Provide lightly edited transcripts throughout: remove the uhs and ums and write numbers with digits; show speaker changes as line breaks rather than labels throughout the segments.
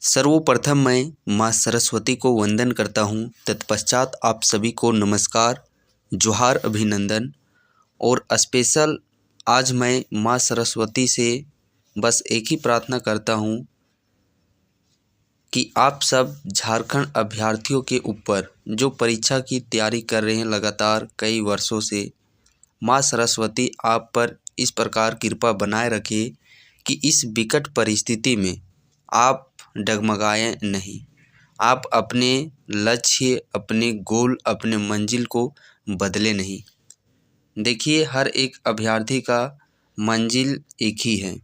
सर्वप्रथम मैं माँ सरस्वती को वंदन करता हूँ। तत्पश्चात आप सभी को नमस्कार, जोहार, अभिनंदन। और स्पेशल आज मैं माँ सरस्वती से बस एक ही प्रार्थना करता हूँ कि आप सब झारखंड अभ्यर्थियों के ऊपर जो परीक्षा की तैयारी कर रहे हैं लगातार कई वर्षों से, माँ सरस्वती आप पर इस प्रकार कृपा बनाए रखे कि इस विकट परिस्थिति में आप डगमगाएं नहीं। आप अपने लक्ष्य, अपने गोल, अपने मंजिल को बदले नहीं। देखिए, हर एक अभ्यर्थी का मंजिल एक ही है,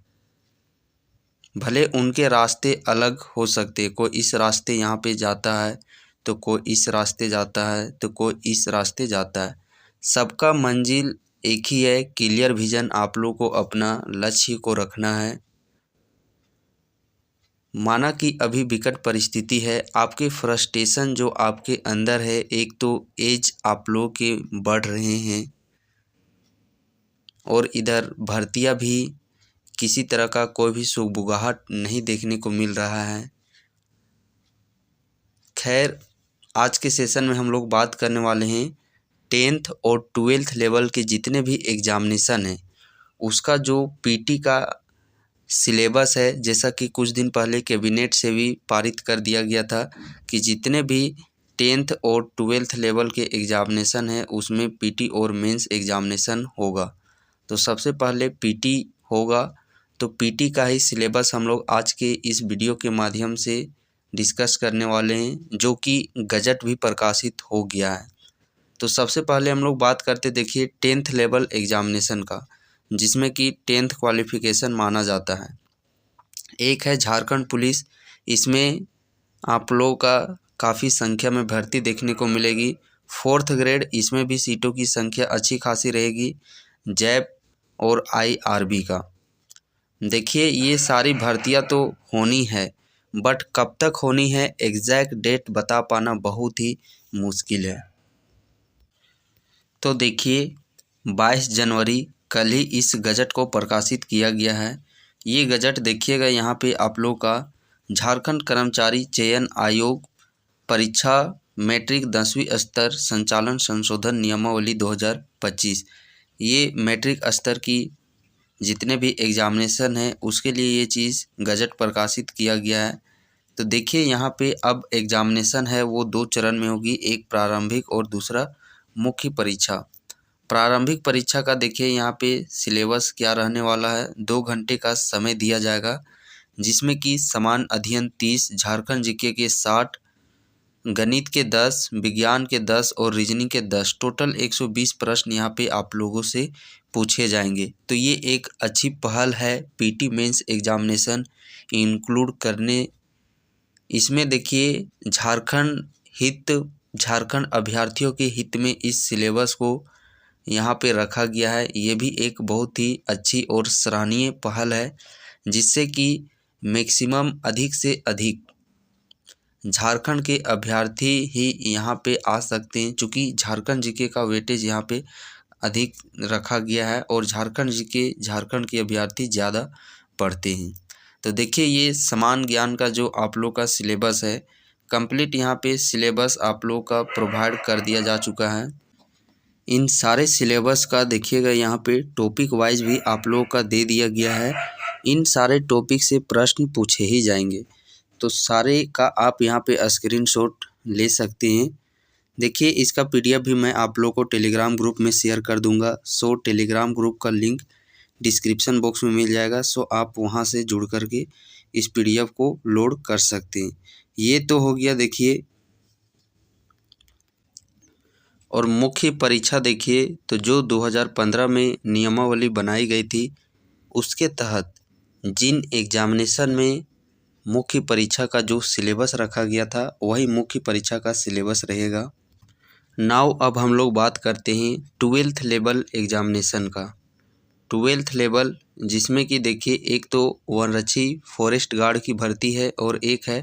भले उनके रास्ते अलग हो सकते। कोई इस रास्ते यहाँ पे जाता है तो कोई इस रास्ते जाता है तो कोई इस रास्ते जाता है। सबका मंजिल एक ही है। क्लियर विजन आप लोगों को अपना लक्ष्य को रखना है। माना कि अभी विकट परिस्थिति है, आपके फ्रस्ट्रेशन जो आपके अंदर है, एक तो एज आप लोगों के बढ़ रहे हैं और इधर भर्तियां भी किसी तरह का कोई भी सुगबुगाहट नहीं देखने को मिल रहा है। खैर, आज के सेशन में हम लोग बात करने वाले हैं 10th और 12th लेवल के जितने भी एग्जामिनेशन हैं उसका जो पीटी का सिलेबस है। जैसा कि कुछ दिन पहले कैबिनेट से भी पारित कर दिया गया था कि जितने भी 10th और 12th लेवल के एग्जामिनेशन हैं उसमें पीटी और मेंस एग्जामिनेशन होगा। तो सबसे पहले पीटी होगा, तो पीटी का ही सिलेबस हम लोग आज के इस वीडियो के माध्यम से डिस्कस करने वाले हैं, जो कि गजट भी प्रकाशित हो गया है। तो सबसे पहले हम लोग बात करते, देखिए 10th लेवल एग्जामिनेशन का, जिसमें कि 10th क्वालिफिकेशन माना जाता है। एक है झारखंड पुलिस, इसमें आप लोगों का काफ़ी संख्या में भर्ती देखने को मिलेगी। 4th ग्रेड, इसमें भी सीटों की संख्या अच्छी खासी रहेगी। जैप और आईआरबी का, देखिए ये सारी भर्तियां तो होनी है, बट कब तक होनी है एग्जैक्ट डेट बता पाना बहुत ही मुश्किल है। तो देखिए 22 जनवरी कल ही इस गजट को प्रकाशित किया गया है। ये गजट देखिएगा, यहाँ पे आप लोग का झारखंड कर्मचारी चयन आयोग परीक्षा मैट्रिक 10वीं स्तर संचालन संशोधन नियमावली 2025, ये मैट्रिक स्तर की जितने भी एग्जामिनेशन हैं उसके लिए ये चीज़ गजट प्रकाशित किया गया है। तो देखिए यहाँ पे अब एग्जामिनेशन है वो 2 चरण में होगी, एक प्रारंभिक और दूसरा मुख्य परीक्षा। प्रारंभिक परीक्षा का देखिए यहाँ पे सिलेबस क्या रहने वाला है। 2 घंटे का समय दिया जाएगा, जिसमें कि समान अध्ययन 30, झारखंड जीके के 60, गणित के 10, विज्ञान के 10 और रीजनिंग के 10, टोटल 120 प्रश्न यहाँ पे आप लोगों से पूछे जाएंगे। तो ये एक अच्छी पहल है पीटी मेंस एग्जामिनेशन इंक्लूड करने। इसमें देखिए झारखंड अभ्यर्थियों के हित में इस सिलेबस को यहाँ पे रखा गया है। ये भी एक बहुत ही अच्छी और सराहनीय पहल है, जिससे कि मैक्सिमम अधिक से अधिक झारखंड के अभ्यर्थी ही यहाँ पे आ सकते हैं, चूँकि झारखंड जीके का वेटेज यहाँ पे अधिक रखा गया है और झारखंड के अभ्यर्थी ज़्यादा पढ़ते हैं। तो देखिए ये समान ज्ञान का जो आप लोग का सिलेबस है, कंप्लीट यहाँ पे सिलेबस आप लोग का प्रोवाइड कर दिया जा चुका है। इन सारे सिलेबस का देखिएगा यहाँ पे टॉपिक वाइज भी आप लोगों का दे दिया गया है। इन सारे टॉपिक से प्रश्न पूछे ही जाएंगे, तो सारे का आप यहाँ पे स्क्रीनशॉट ले सकते हैं। देखिए इसका पीडीएफ भी मैं आप लोगों को टेलीग्राम ग्रुप में शेयर कर दूंगा। सो टेलीग्राम ग्रुप का लिंक डिस्क्रिप्शन बॉक्स में मिल जाएगा, सो आप वहां से जुड़ करके इस पीडीएफ को लोड कर सकते हैं। ये तो हो गया देखिए। और मुख्य परीक्षा देखिए, तो जो 2015 में नियमावली बनाई गई थी उसके तहत जिन एग्जामिनेशन में मुख्य परीक्षा का जो सिलेबस रखा गया था वही मुख्य परीक्षा का सिलेबस रहेगा। नाउ अब हम लोग बात करते हैं 12th लेवल एग्जामिनेशन का। 12th लेवल, जिसमें कि देखिए एक तो वनरक्षी फॉरेस्ट गार्ड की भर्ती है और एक है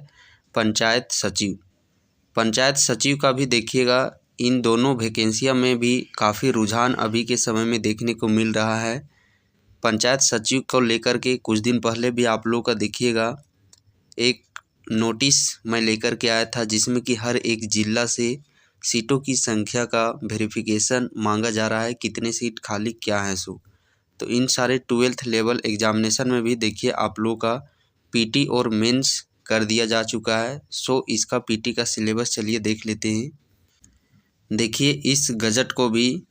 पंचायत सचिव। पंचायत सचिव का भी देखिएगा, इन दोनों वैकेंसियों में भी काफ़ी रुझान अभी के समय में देखने को मिल रहा है। पंचायत सचिव को लेकर के कुछ दिन पहले भी आप लोग का देखिएगा एक नोटिस मैं लेकर के आया था, जिसमें कि हर एक जिला से सीटों की संख्या का वेरिफिकेशन मांगा जा रहा है, कितने सीट खाली क्या है सो। तो इन सारे 12th लेवल एग्जामिनेशन में भी देखिए आप लोगों का पीटी और मेंस कर दिया जा चुका है। सो इसका पीटी का सिलेबस चलिए देख लेते हैं। देखिए इस गजट को भी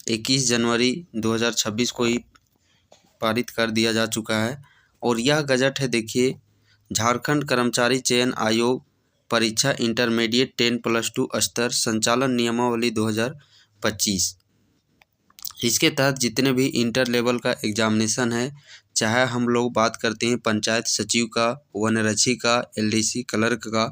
21 जनवरी 2026 को ही पारित कर दिया जा चुका है। और यह गजट है देखिए, झारखंड कर्मचारी चयन आयोग परीक्षा इंटरमीडिएट 10+2 स्तर संचालन नियमावली 2025। इसके तहत जितने भी इंटर लेवल का एग्जामिनेशन है, चाहे हम लोग बात करते हैं पंचायत सचिव का, वनरक्षी का, एलडीसी क्लर्क का,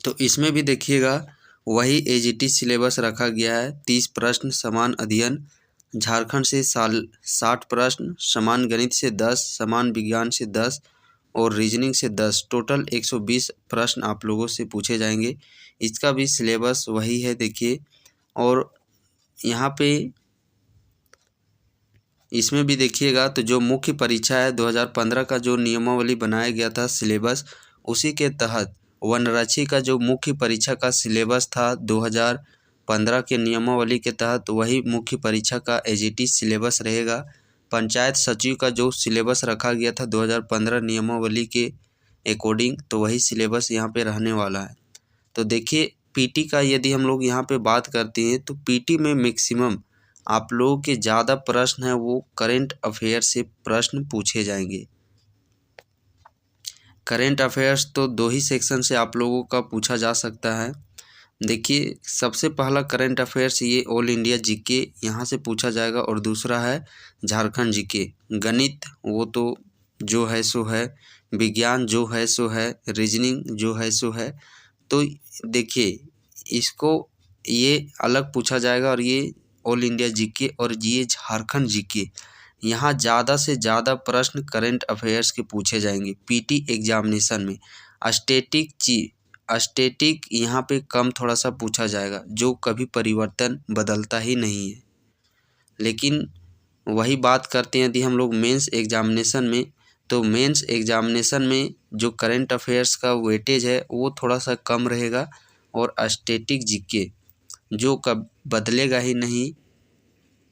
तो इसमें भी देखिएगा वही एजीटी सिलेबस रखा गया है। 30 प्रश्न समान अध्ययन, झारखंड से 60 प्रश्न, समान गणित से 10, समान विज्ञान से 10 और रीजनिंग से 10, टोटल 120 प्रश्न आप लोगों से पूछे जाएंगे। इसका भी सिलेबस वही है देखिए। और यहाँ पे इसमें भी देखिएगा तो जो मुख्य परीक्षा है 2015 का जो नियमावली बनाया गया था सिलेबस, उसी के तहत वनरक्षी का जो मुख्य परीक्षा का सिलेबस था 2015 के नियमावली के तहत, वही मुख्य परीक्षा का एजीटी सिलेबस रहेगा। पंचायत सचिव का जो सिलेबस रखा गया था 2015 नियमावली के अकॉर्डिंग, तो वही सिलेबस यहाँ पे रहने वाला है। तो देखिए पीटी का यदि हम लोग यहाँ पे बात करते हैं तो पीटी में मैक्सिमम आप लोगों के ज़्यादा प्रश्न हैं वो करेंट अफेयर से प्रश्न पूछे जाएंगे। करेंट अफेयर्स तो 2 ही सेक्शन से आप लोगों का पूछा जा सकता है। देखिए सबसे पहला करेंट अफेयर्स ये ऑल इंडिया जीके यहाँ से पूछा जाएगा, और दूसरा है झारखंड जीके। गणित वो तो जो है सो है, विज्ञान जो है सो है, रीजनिंग जो है सो है। तो देखिए इसको ये अलग पूछा जाएगा, और ये ऑल इंडिया जीके और ये झारखंड जीके, यहाँ ज़्यादा से ज़्यादा प्रश्न करेंट अफेयर्स के पूछे जाएंगे पीटी एग्जामिनेशन में। स्टैटिक यहाँ पे कम थोड़ा सा पूछा जाएगा, जो कभी परिवर्तन बदलता ही नहीं है। लेकिन वही बात करते हैं यदि हम लोग मेंस एग्जामिनेशन में, तो मेंस एग्जामिनेशन में जो करेंट अफेयर्स का वेटेज है वो थोड़ा सा कम रहेगा, और स्टैटिक जीके जो कब बदलेगा ही नहीं,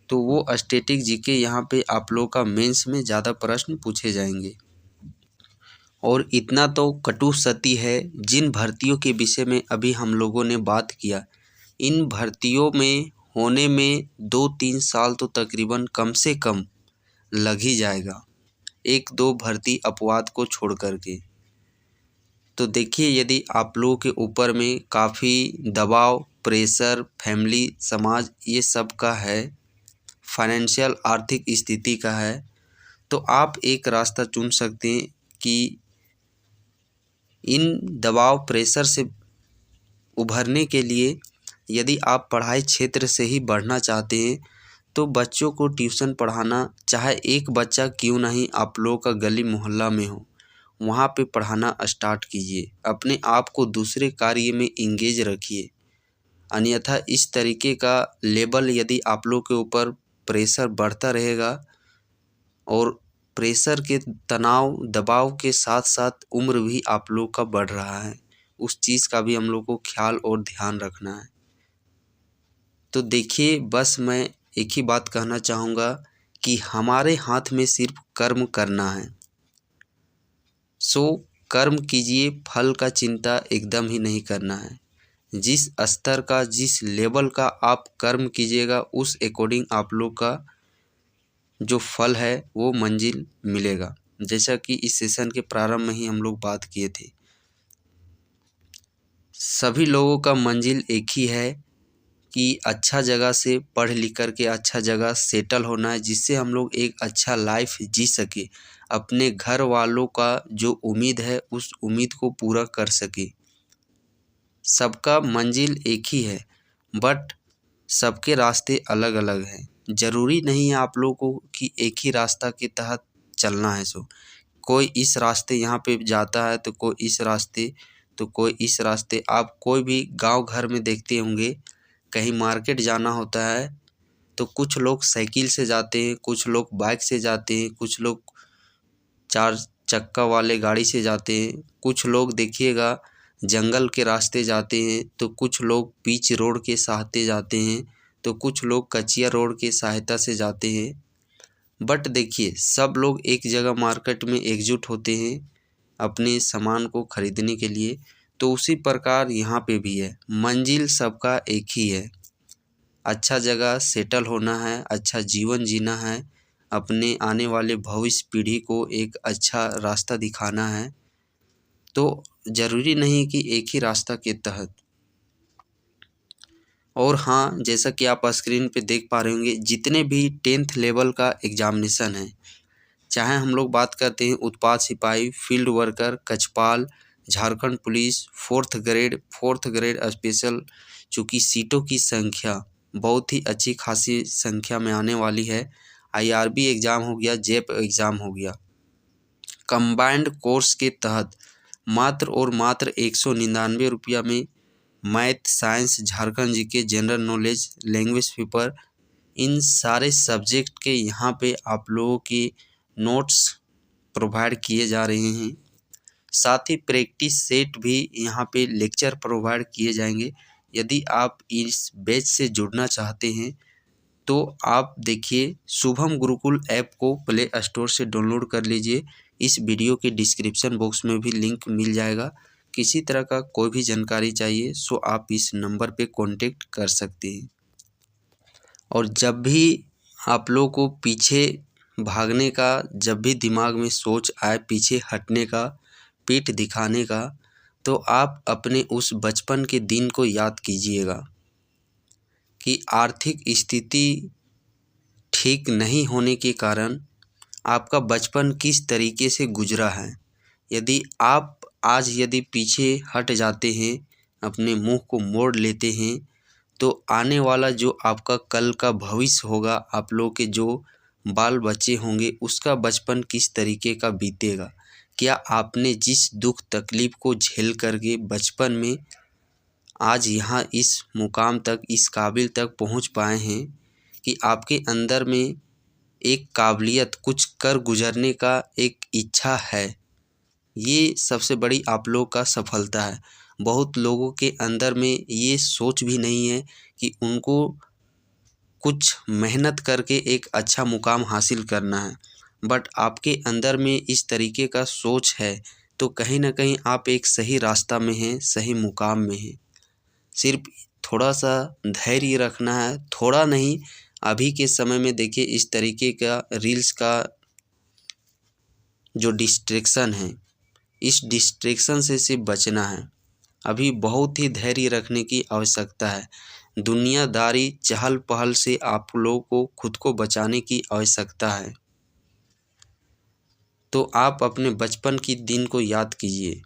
तो वो स्टैटिक जीके यहाँ पे आप लोग का मेंस में ज़्यादा प्रश्न पूछे जाएंगे। और इतना तो कटु सत्य है, जिन भर्तियों के विषय में अभी हम लोगों ने बात किया, इन भर्तियों में होने में 2-3 साल तो तकरीबन कम से कम लग ही जाएगा, 1-2 भर्ती अपवाद को छोड़ करके। तो देखिए यदि आप लोगों के ऊपर में काफ़ी दबाव, प्रेशर, फैमिली, समाज ये सब का है, फाइनेंशियल आर्थिक स्थिति का है, तो आप एक रास्ता चुन सकते हैं कि इन दबाव, प्रेशर से उभरने के लिए यदि आप पढ़ाई क्षेत्र से ही बढ़ना चाहते हैं, तो बच्चों को ट्यूशन पढ़ाना, चाहे एक बच्चा क्यों नहीं आप लोगों का गली मोहल्ला में हो, वहाँ पे पढ़ाना स्टार्ट कीजिए। अपने आप को दूसरे कार्य में इंगेज रखिए, अन्यथा इस तरीके का लेवल यदि आप लोग के ऊपर प्रेशर बढ़ता रहेगा, और प्रेशर के तनाव, दबाव के साथ साथ उम्र भी आप लोग का बढ़ रहा है, उस चीज़ का भी हम लोग को ख्याल और ध्यान रखना है। तो देखिए बस मैं एक ही बात कहना चाहूँगा कि हमारे हाथ में सिर्फ कर्म करना है। सो कर्म कीजिए, फल का चिंता एकदम ही नहीं करना है। जिस स्तर का, जिस लेवल का आप कर्म कीजिएगा, उस अकॉर्डिंग आप लोग का जो फल है वो मंजिल मिलेगा। जैसा कि इस सेशन के प्रारंभ में ही हम लोग बात किए थे, सभी लोगों का मंजिल एक ही है कि अच्छा जगह से पढ़ लिख कर के अच्छा जगह सेटल होना है, जिससे हम लोग एक अच्छा लाइफ जी सके, अपने घर वालों का जो उम्मीद है उस उम्मीद को पूरा कर सके। सबका मंजिल एक ही है, बट सबके रास्ते अलग अलग हैं। ज़रूरी नहीं है आप लोगों को कि एक ही रास्ता के तहत चलना है। सो कोई इस रास्ते यहाँ पे जाता है, तो कोई इस रास्ते, तो कोई इस रास्ते। आप कोई भी गांव घर में देखते होंगे, कहीं मार्केट जाना होता है तो कुछ लोग साइकिल से जाते हैं, कुछ लोग बाइक से जाते हैं, कुछ लोग चार चक्का वाले गाड़ी से जाते हैं, कुछ लोग देखिएगा जंगल के रास्ते जाते हैं, तो कुछ लोग पिच रोड के सहारे जाते हैं, तो कुछ लोग कच्चिया रोड की सहायता से जाते हैं। बट देखिए सब लोग एक जगह मार्केट में एकजुट होते हैं अपने सामान को खरीदने के लिए। तो उसी प्रकार यहाँ पे भी है, मंजिल सबका एक ही है, अच्छा जगह सेटल होना है, अच्छा जीवन जीना है, अपने आने वाले भविष्य पीढ़ी को एक अच्छा रास्ता दिखाना है। तो ज़रूरी नहीं कि एक ही रास्ता के तहत। और हाँ, जैसा कि आप स्क्रीन पे देख पा रहे होंगे, जितने भी 10th लेवल का एग्ज़ामिनेशन है, चाहे हम लोग बात करते हैं उत्पाद सिपाही, फील्ड वर्कर, कछपाल, Jharkhand police, fourth grade special, चूँकि सीटों की संख्या बहुत ही अच्छी खासी संख्या में आने वाली है। IRB एग्ज़ाम हो गया, जेप एग्ज़ाम हो गया, कंबाइंड कोर्स के तहत मात्र और मात्र 199 रुपया में math, science, Jharkhand GK, general knowledge, language paper, इन सारे सब्जेक्ट के यहाँ पे आप लोगों के नोट्स प्रोवाइड किए जा रहे हैं। साथ ही प्रैक्टिस सेट भी यहाँ पे लेक्चर प्रोवाइड किए जाएंगे। यदि आप इस बैच से जुड़ना चाहते हैं तो आप देखिए शुभम गुरुकुल ऐप को प्ले स्टोर से डाउनलोड कर लीजिए। इस वीडियो के डिस्क्रिप्शन बॉक्स में भी लिंक मिल जाएगा। किसी तरह का कोई भी जानकारी चाहिए सो आप इस नंबर पे कांटेक्ट कर सकते हैं। और जब भी आप लोगों को पीछे भागने का, जब भी दिमाग में सोच आए पीछे हटने का, पीठ दिखाने का, तो आप अपने उस बचपन के दिन को याद कीजिएगा कि आर्थिक स्थिति ठीक नहीं होने के कारण आपका बचपन किस तरीके से गुजरा है। यदि आप आज पीछे हट जाते हैं, अपने मुंह को मोड़ लेते हैं, तो आने वाला जो आपका कल का भविष्य होगा, आप लोग के जो बाल बच्चे होंगे, उसका बचपन किस तरीके का बीतेगा। क्या आपने जिस दुख तकलीफ को झेल करके बचपन में आज यहाँ इस मुकाम तक, इस काबिल तक पहुँच पाए हैं कि आपके अंदर में एक काबिलियत, कुछ कर गुजरने का एक इच्छा है, ये सबसे बड़ी आप लोग का सफलता है। बहुत लोगों के अंदर में ये सोच भी नहीं है कि उनको कुछ मेहनत करके एक अच्छा मुकाम हासिल करना है, बट आपके अंदर में इस तरीके का सोच है, तो कहीं ना कहीं आप एक सही रास्ता में हैं, सही मुकाम में हैं। सिर्फ थोड़ा सा धैर्य रखना है, थोड़ा नहीं, अभी के समय में देखिए इस तरीके का रील्स का जो डिस्ट्रैक्शन है, इस डिस्ट्रैक्शन से सिर्फ बचना है। अभी बहुत ही धैर्य रखने की आवश्यकता है। दुनियादारी चहल पहल से आप लोगों को खुद को बचाने की आवश्यकता है। तो आप अपने बचपन की दिन को याद कीजिए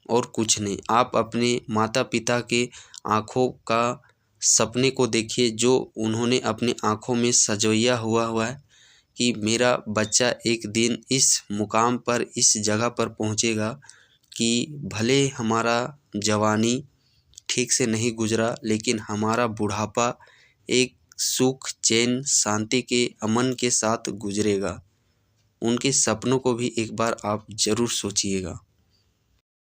और कुछ नहीं। आप अपने माता पिता के आँखों का सपने को देखिए, जो उन्होंने अपने आँखों में सजोया हुआ है कि मेरा बच्चा एक दिन इस मुकाम पर, इस जगह पर पहुँचेगा कि भले हमारा जवानी ठीक से नहीं गुजरा, लेकिन हमारा बुढ़ापा एक सुख, चैन, शांति के, अमन के साथ गुजरेगा। उनके सपनों को भी एक बार आप ज़रूर सोचिएगा।